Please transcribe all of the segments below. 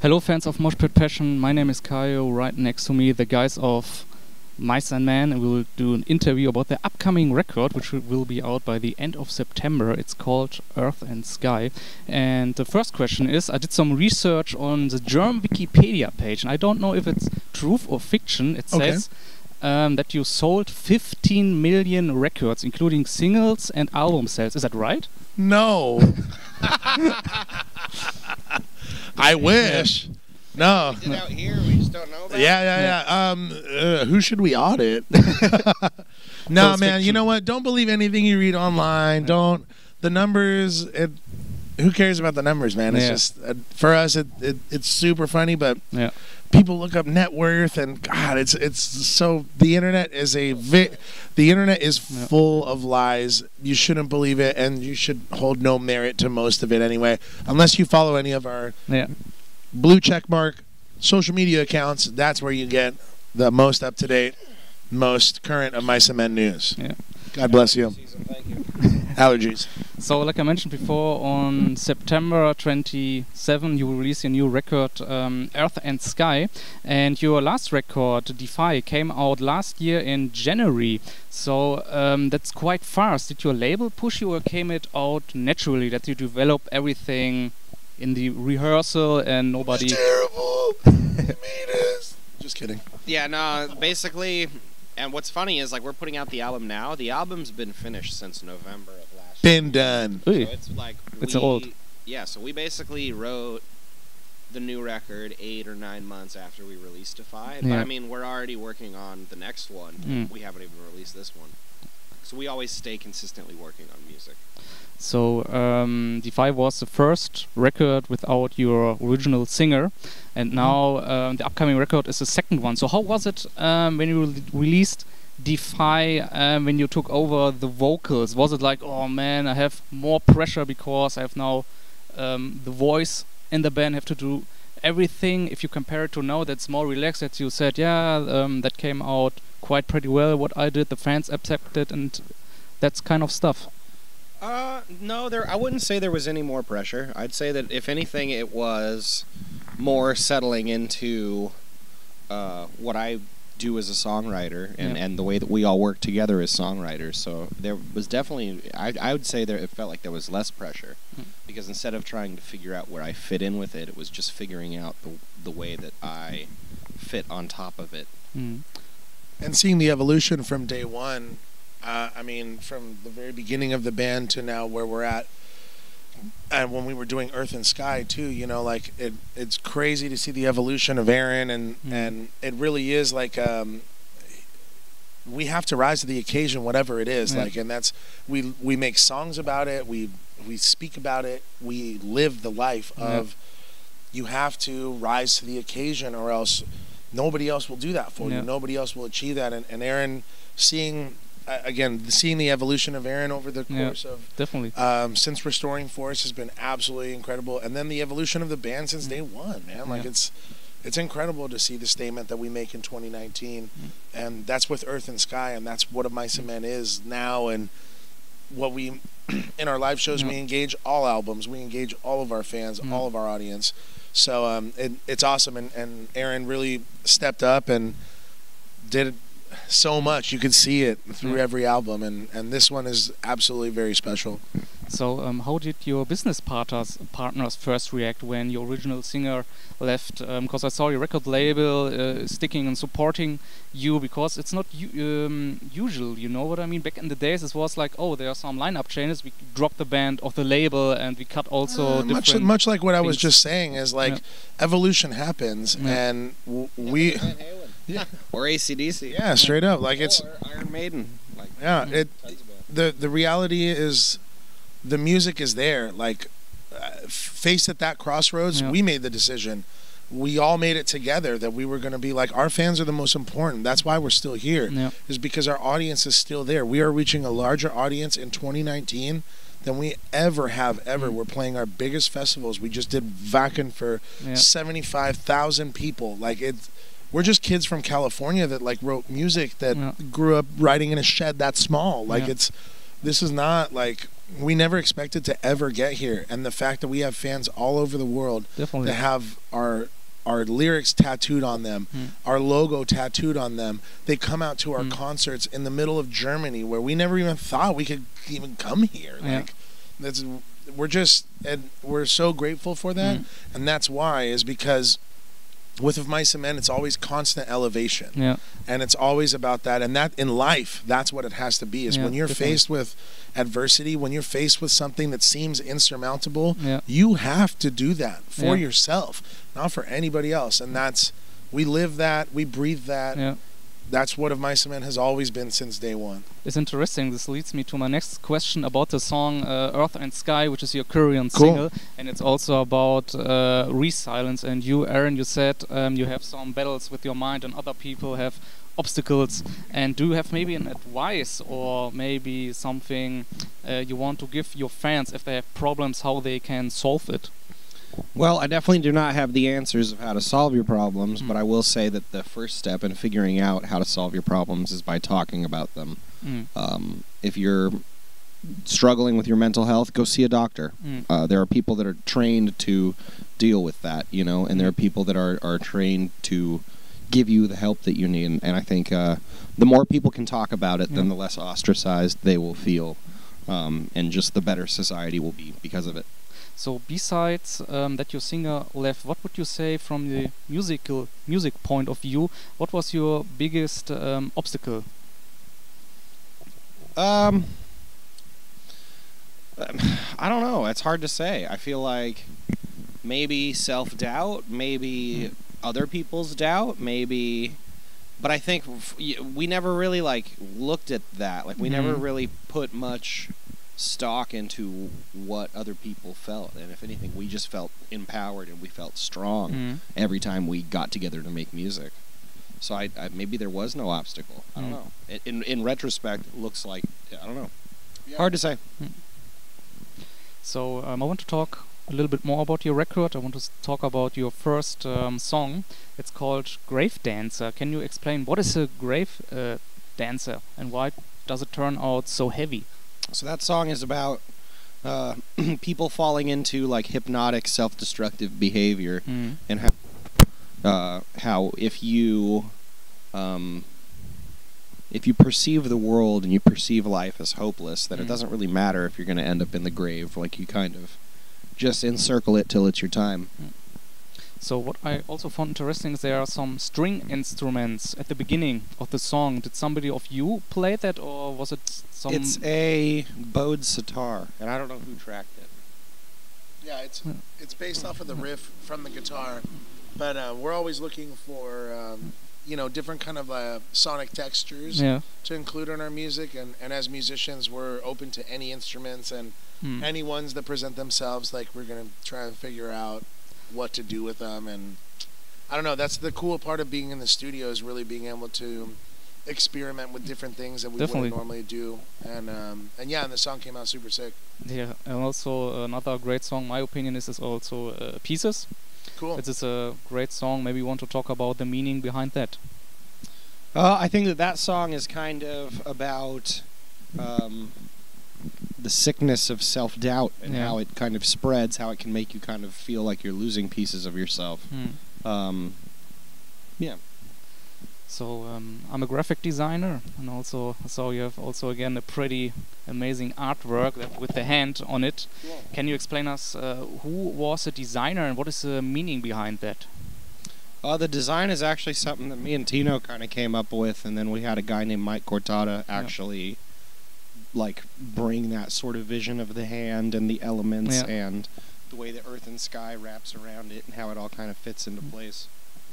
Hello fans of Moshpit Passion, my name is Kaio. Right next to me the guys of Mice and Men, and we will do an interview about their upcoming record, which will be out by the end of September. It's called Earth and Sky. And the first question is, I did some research on the German Wikipedia page, and I don't know if it's truth or fiction. It says that you sold 15 million records, including singles and album sales. Is that right? No. I wish. No. We did out here, we just don't know about it. Yeah. Who should we audit? No, man, you know what? Don't believe anything you read online. Don't. The numbers, who cares about the numbers, man? It's just, for us, it's super funny, but people look up net worth, and God, it's so, the internet is full of lies. You shouldn't believe it, and you should hold no merit to most of it anyway, unless you follow any of our blue checkmark social media accounts. That's where you get the most up-to-date, most current of Mice and Men news. God bless you. Thank you. Allergies. So, like I mentioned before, on September 27, you will release your new record, Earth and Sky. And your last record, Defy, came out last year in January. So, that's quite fast. Did your label push you, or came it out naturally, that you develop everything in the rehearsal and nobody... It's terrible. You made us. Just kidding. Yeah, no, basically... And what's funny is, like, we're putting out the album now. The album's been finished since November of last year. Been done. So it's like it's old. Yeah, so we basically wrote the new record 8 or 9 months after we released Defy. But I mean, we're already working on the next one. We haven't even released this one. So we always stay consistently working on music. So, Defy was the first record without your original singer, and now the upcoming record is the second one. So how was it when you released Defy, when you took over the vocals? Was it like, oh man, I have more pressure because I have now the voice in the band, have to do everything? If you compare it to now, that's more relaxed, that you said, that came out quite pretty well, what I did, the fans accepted, and that's kind of stuff. No, I wouldn't say there was any more pressure. I'd say that, if anything, it was more settling into what I do as a songwriter and the way that we all work together as songwriters. So there was definitely, I would say it felt like there was less pressure, because instead of trying to figure out where I fit in with it, it was just figuring out the way that I fit on top of it. And seeing the evolution from day one. I mean, from the very beginning of the band to now where we're at, and when we were doing Earth and Sky too, you know, like it's crazy to see the evolution of Aaron, and it really is like we have to rise to the occasion, whatever it is. Like, and that's we make songs about it, we speak about it, we live the life of. You have to rise to the occasion, or else nobody else will do that for you. Nobody else will achieve that. And Aaron, seeing the evolution of Aaron over the course of since Restoring Force has been absolutely incredible, and then the evolution of the band since day one, man. Like it's incredible to see the statement that we make in 2019, and that's with Earth and Sky, and that's what a Mice and Men is now, and what we in our live shows we engage all albums, we engage all of our fans, all of our audience. So it's awesome, and Aaron really stepped up and did so much. You could see it through every album, and this one is absolutely very special. So how did your business partners first react when your original singer left? Because I saw your record label sticking and supporting you, because it's not usual, you know what I mean? Back in the days it was like, oh, there are some lineup changes, we drop the band off the label and we cut also different much like what things. I was just saying is like evolution happens, and we or AC/DC. Yeah, straight up. Like, it's Iron Maiden. Like, the reality is the music is there. Like, faced at that crossroads, we made the decision. We all made it together that we were going to be like, our fans are the most important. That's why we're still here, is because our audience is still there. We are reaching a larger audience in 2019 than we ever have ever. We're playing our biggest festivals. We just did Wacken for 75,000 people. Like, we're just kids from California that like wrote music that grew up writing in a shed that small. Like this is not like we never expected to ever get here, and the fact that we have fans all over the world Definitely. that have our lyrics tattooed on them, our logo tattooed on them. They come out to our concerts in the middle of Germany, where we never even thought we could even come here. Like, we're so grateful for that, and that's why, is because with Of Mice and Men, it's always constant elevation. Yeah. And it's always about that. And that in life, that's what it has to be, is when you're faced with adversity, when you're faced with something that seems insurmountable, you have to do that for yourself, not for anybody else. And we live that, we breathe that. Yeah. That's what Of Mice and Men has always been since day one. It's interesting. This leads me to my next question about the song Earth and Sky, which is your current single. And it's also about resilience. And you, Aaron, you said you have some battles with your mind and other people have obstacles. And do you have maybe an advice or maybe something you want to give your fans if they have problems, how they can solve it? Well, I definitely do not have the answers of how to solve your problems, but I will say that the first step in figuring out how to solve your problems is by talking about them. If you're struggling with your mental health, go see a doctor. There are people that are trained to deal with that, you know, and there are people that are trained to give you the help that you need. And I think the more people can talk about it, then the less ostracized they will feel, and just the better society will be because of it. So besides that your singer left, what would you say from the music point of view? What was your biggest obstacle? I don't know. It's hard to say. I feel like maybe self-doubt, maybe other people's doubt, maybe. But I think we never really looked at that. Like we never really put much stock into what other people felt, and if anything, we just felt empowered and we felt strong every time we got together to make music. So I maybe there was no obstacle. I don't know. In retrospect, it looks like I don't know. Hard to say. So I want to talk a little bit more about your record. I want to talk about your first song. It's called Grave Dancer. Can you explain what is a grave dancer and why does it turn out so heavy? So that song is about people falling into like hypnotic, self-destructive behavior, and how if you perceive the world and you perceive life as hopeless, that it doesn't really matter if you're going to end up in the grave. Like you kind of just encircle it till it's your time. So what I also found interesting is there are some string instruments at the beginning of the song. Did somebody of you play that, or was it some... It's a bowed sitar, and I don't know who tracked it. Yeah, it's based off of the riff from the guitar, but we're always looking for different kind of sonic textures to include in our music, and as musicians we're open to any instruments and any ones that present themselves. Like we're gonna try and figure out what to do with them, and I don't know, that's the cool part of being in the studio, is really being able to experiment with different things that we wouldn't normally do, and the song came out super sick. Yeah, and also another great song, my opinion, is also Pieces. Cool. It is a great song. Maybe you want to talk about the meaning behind that. I think that song is kind of about the sickness of self-doubt and how it kind of spreads, how it can make you kind of feel like you're losing pieces of yourself. So I'm a graphic designer, and also so you have also again a pretty amazing artwork with the hand on it. Yeah. Can you explain us who was the designer and what is the meaning behind that? The design is actually something that me and Tino kind of came up with, and then we had a guy named Mike Cortada actually like bring that sort of vision of the hand and the elements and the way the earth and sky wraps around it and how it all kind of fits into place.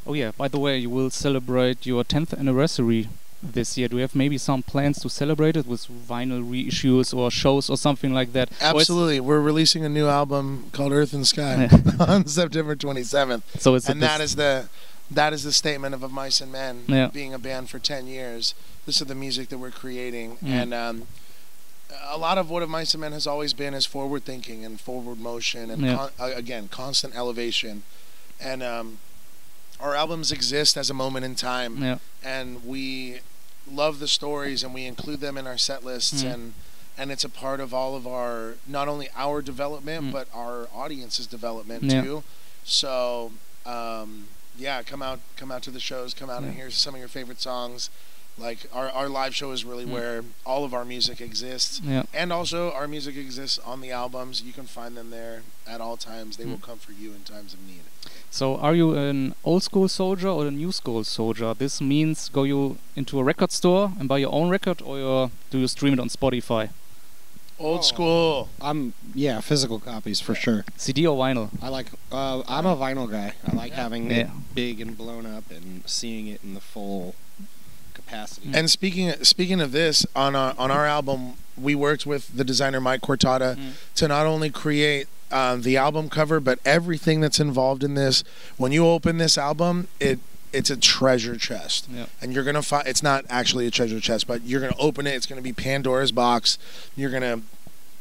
Oh yeah, by the way, you will celebrate your 10th anniversary this year. Do you have maybe some plans to celebrate it with vinyl reissues or shows or something like that? Absolutely. We're releasing a new album called Earth and Sky on September 27th. So it's that is the statement of Mice and Men being a band for 10 years. This is the music that we're creating, and a lot of what Of Mice and Men has always been is forward thinking and forward motion and again constant elevation, and our albums exist as a moment in time, and we love the stories and we include them in our set lists, and and it's a part of all of our, not only our development, but our audience's development too. So yeah, come out to the shows, come out and hear some of your favorite songs. Like our live show is really where all of our music exists, and also our music exists on the albums. You can find them there at all times. They will come for you in times of need. So are you an old school soldier or a new school soldier? This means go you into a record store and buy your own record, or do you stream it on Spotify? Old school. Yeah, physical copies for sure. CD or vinyl? I like. I'm a vinyl guy. I like having it big and blown up and seeing it in the full capacity. And speaking of this, on our album, we worked with the designer Mike Cortada to not only create the album cover, but everything that's involved in this. When you open this album, it's a treasure chest, and you're gonna find, it's not actually a treasure chest, but you're gonna open it. It's gonna be Pandora's box. You're gonna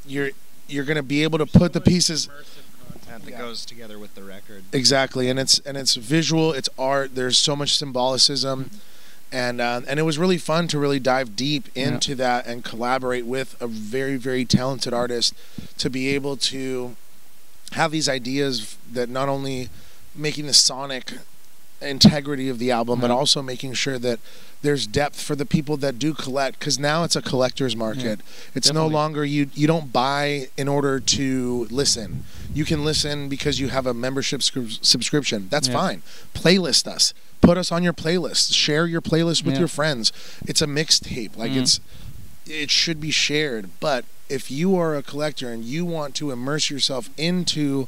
be able to put the pieces. That goes together with the record. Exactly, and it's visual. It's art. There's so much symbolicism. And it was really fun to really dive deep into that and collaborate with a very, very talented artist to be able to have these ideas that not only making the sonic integrity of the album, but also making sure that there's depth for the people that do collect, because now it's a collector's market. It's no longer you don't buy in order to listen. You can listen because you have a membership subscription. That's fine. Playlist us. Put us on your playlist. Share your playlist with your friends. It's a mixtape. Like it should be shared. But if you are a collector and you want to immerse yourself into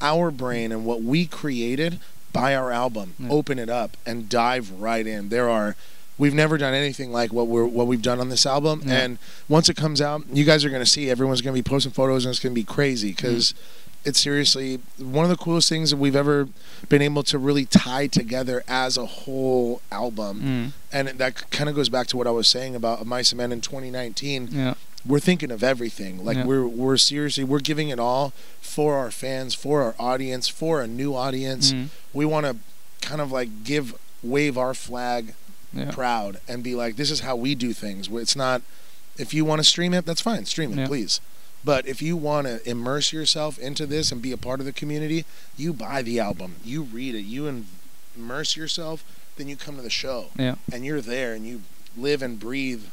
our brain and what we created, buy our album, open it up, and dive right in. We've never done anything like what we've done on this album. And once it comes out, you guys are going to see. Everyone's going to be posting photos, and it's going to be crazy because it's seriously one of the coolest things that we've ever been able to really tie together as a whole album. And that kind of goes back to what I was saying about Mice and Men in 2019. We're thinking of everything. Like we're seriously, we're giving it all for our fans, for our audience, for a new audience. We want to kind of like wave our flag proud and be like, this is how we do things. It's not, if you want to stream it, that's fine, stream it, please. But if you want to immerse yourself into this and be a part of the community, you buy the album, you read it, you immerse yourself, then you come to the show. And you're there and you live and breathe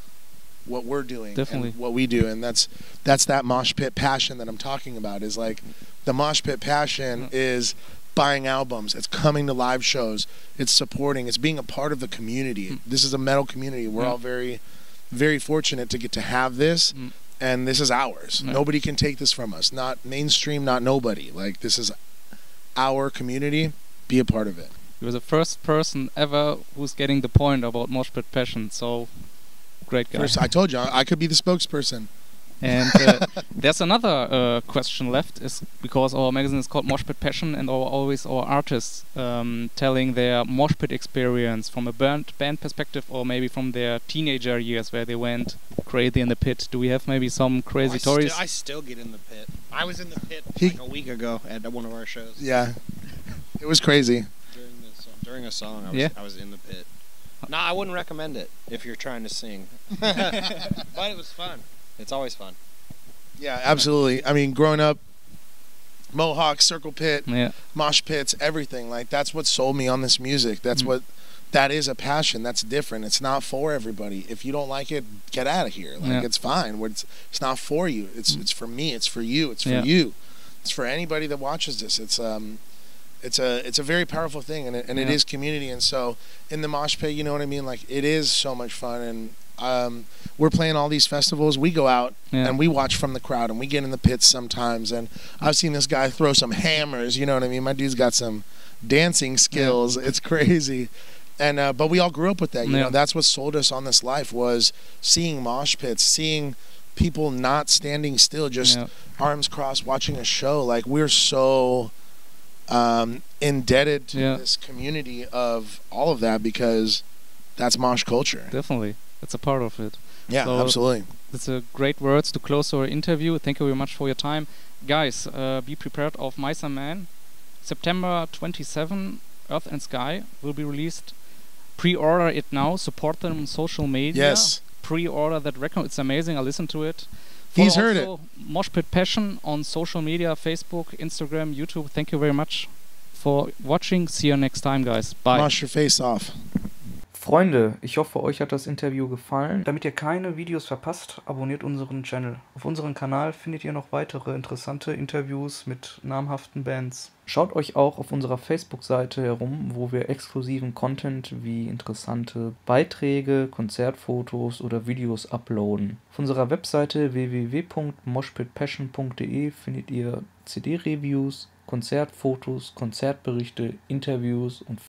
what we're doing and what we do. And that's that Moshpit Passion that I'm talking about. Is like the Moshpit Passion is buying albums, it's coming to live shows, it's supporting, it's being a part of the community. This is a metal community. We're all very, very fortunate to get to have this. And this is ours. Nobody can take this from us. Not mainstream, not nobody. Like, this is our community. Be a part of it. You're the first person ever who's getting the point about Moshpit Passion. So, great guy. First, I told you, I could be the spokesperson. And there's another question left, is because our magazine is called Moshpit Passion, and our artists telling their moshpit experience from a band perspective, or maybe from their teenager years where they went crazy in the pit. Do we have maybe some crazy stories? I still get in the pit. I was in the pit like a week ago at one of our shows. Yeah, it was crazy. During a song, I was in the pit. No, I wouldn't recommend it if you're trying to sing. But it was fun. It's always fun. Yeah, absolutely. I mean, growing up, Mohawk, Circle Pit, mosh pits, everything. Like, that's what sold me on this music. That's that is a passion. That's different. It's not for everybody. If you don't like it, get out of here. Like, it's fine. It's not for you. It's for me. It's for you. It's for you. It's for anybody that watches this. It's a very powerful thing, and it is community. And so in the mosh pit, you know what I mean? Like, it is so much fun. And we're playing all these festivals. We go out and we watch from the crowd, and we get in the pits sometimes. And I've seen this guy throw some hammers. You know what I mean? My dude's got some dancing skills. It's crazy. And but we all grew up with that. You know, that's what sold us on this life, was seeing mosh pits, seeing people not standing still, just arms crossed, watching a show. Like, we're so indebted to this community of all of that, because that's mosh culture. Definitely. It's a part of it. Yeah, so absolutely. It's a great words to close our interview. Thank you very much for your time. Guys, be prepared of Mice and Men. September 27, Earth and Sky will be released. Pre-order it now. Support them on social media. Yes. Pre-order that record. It's amazing. I listened to it. He's heard it. Moshpit Passion on social media, Facebook, Instagram, YouTube. Thank you very much for watching. See you next time, guys. Bye. Wash your face off. Freunde, ich hoffe, euch hat das Interview gefallen. Damit ihr keine Videos verpasst, abonniert unseren Channel. Auf unserem Kanal findet ihr noch weitere interessante Interviews mit namhaften Bands. Schaut euch auch auf unserer Facebook-Seite herum, wo wir exklusiven Content wie interessante Beiträge, Konzertfotos oder Videos uploaden. Auf unserer Webseite www.moshpitpassion.de findet ihr CD-Reviews, Konzertfotos, Konzertberichte, Interviews und